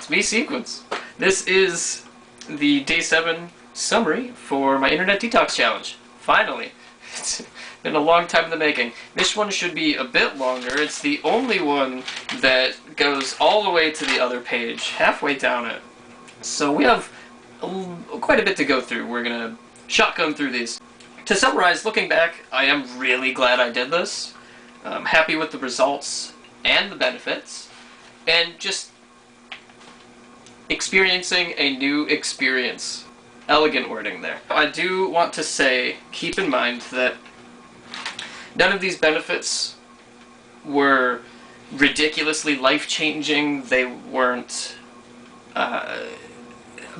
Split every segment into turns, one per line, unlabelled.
V sequence. This is the day 7 summary for my internet detox challenge. Finally. It's been a long time in the making. This one should be a bit longer. It's the only one that goes all the way to the other page, halfway down it. So we have quite a bit to go through. We're gonna shotgun through these. To summarize, looking back, I am really glad I did this. I'm happy with the results and the benefits, and just experiencing a new experience. Elegant wording there. I do want to say, keep in mind that none of these benefits were ridiculously life-changing. They weren't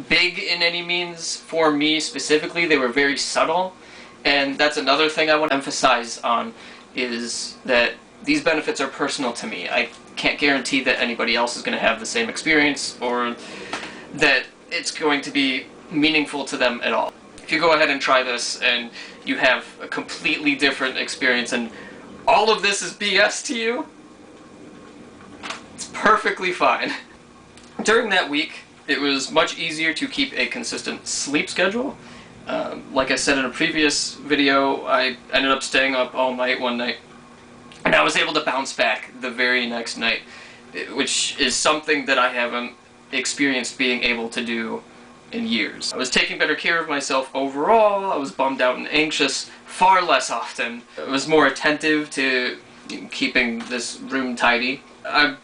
big in any means for me specifically. They were very subtle, and that's another thing I want to emphasize on, is that these benefits are personal to me. I can't guarantee that anybody else is going to have the same experience, or that it's going to be meaningful to them at all. If you go ahead and try this and you have a completely different experience and all of this is BS to you, it's perfectly fine. During that week, it was much easier to keep a consistent sleep schedule. Like I said in a previous video, I ended up staying up all night one night, and I was able to bounce back the very next night, which is something that I haven't experienced being able to do in years. I was taking better care of myself overall. I was bummed out and anxious far less often. I was more attentive to keeping this room tidy. I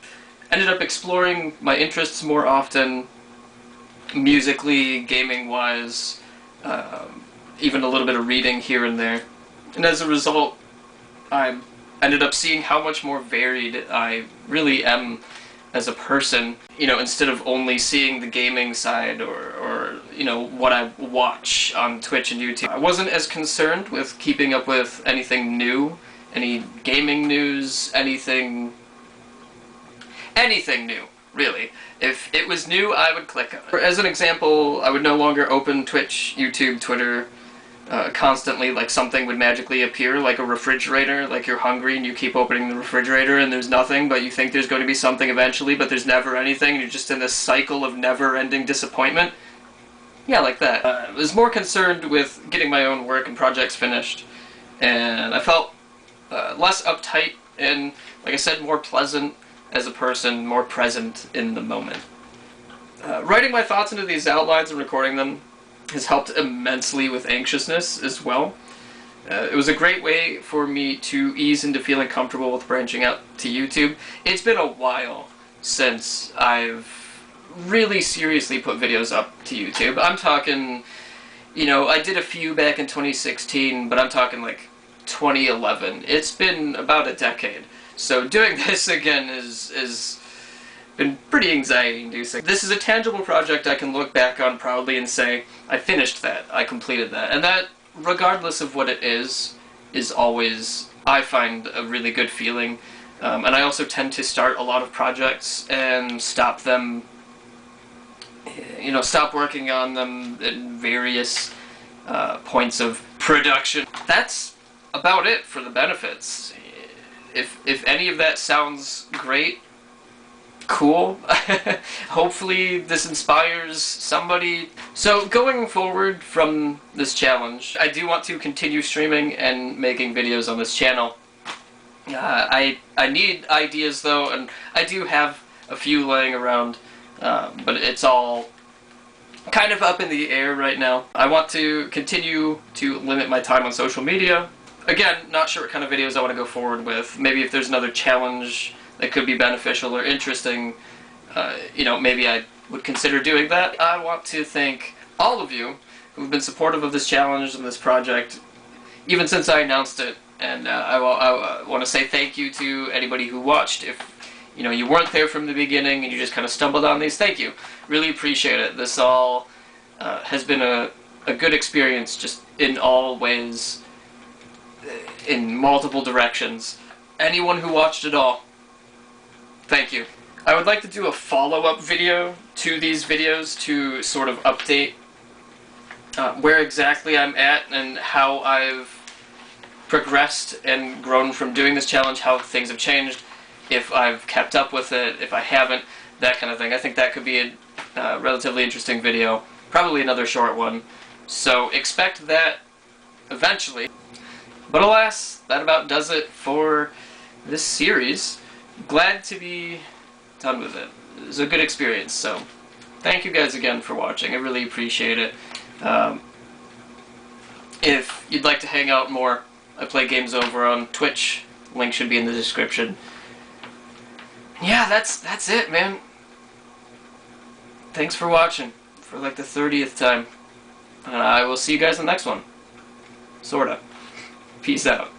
ended up exploring my interests more often, musically, gaming-wise, even a little bit of reading here and there. And as a result, I ended up seeing how much more varied I really am as a person, you know, instead of only seeing the gaming side or you know, what I watch on Twitch and YouTube. I wasn't as concerned with keeping up with anything new, any gaming news, anything new, really. If it was new, I would click on it. As an example, I would no longer open Twitch, YouTube, Twitter constantly, like something would magically appear, like a refrigerator, like you're hungry and you keep opening the refrigerator and there's nothing, but you think there's going to be something eventually, but there's never anything, and you're just in this cycle of never-ending disappointment. Yeah, like that. I was more concerned with getting my own work and projects finished, and I felt less uptight and, like I said, more pleasant as a person, more present in the moment. Writing my thoughts into these outlines and recording them has helped immensely with anxiousness as well. It was a great way for me to ease into feeling comfortable with branching out to YouTube. It's been a while since I've really seriously put videos up to YouTube. I'm talking, you know, I did a few back in 2016, but I'm talking like 2011. It's been about a decade. So doing this again is been pretty anxiety-inducing. This is a tangible project I can look back on proudly and say, I finished that, I completed that. And that, regardless of what it is always, I find, a really good feeling. And I also tend to start a lot of projects and stop them, you know, stop working on them at various points of production. That's about it for the benefits. If any of that sounds great, cool. Hopefully this inspires somebody. So going forward from this challenge, I do want to continue streaming and making videos on this channel. I need ideas though, and I do have a few laying around, but it's all kind of up in the air right now. I want to continue to limit my time on social media. Again, not sure what kind of videos I want to go forward with. Maybe if there's another challenge that could be beneficial or interesting, you know, maybe I would consider doing that. I want to thank all of you who've been supportive of this challenge and this project, even since I announced it. And I want to say thank you to anybody who watched. If you know, you weren't there from the beginning and you just kind of stumbled on these, thank you. Really appreciate it. This all has been a good experience, just in all ways, in multiple directions. Anyone who watched it all, thank you. I would like to do a follow-up video to these videos to sort of update where exactly I'm at and how I've progressed and grown from doing this challenge, how things have changed, if I've kept up with it, if I haven't. that kind of thing. I think that could be a relatively interesting video, probably another short one, so expect that eventually. But alas, that about does it for this series. Glad to be done with it. It was a good experience, so thank you guys again for watching. I really appreciate it. If you'd like to hang out more, I play games over on Twitch. Link should be in the description. Yeah, that's it, man. Thanks for watching for like the 30th time. And I will see you guys in the next one. Sorta. Peace out.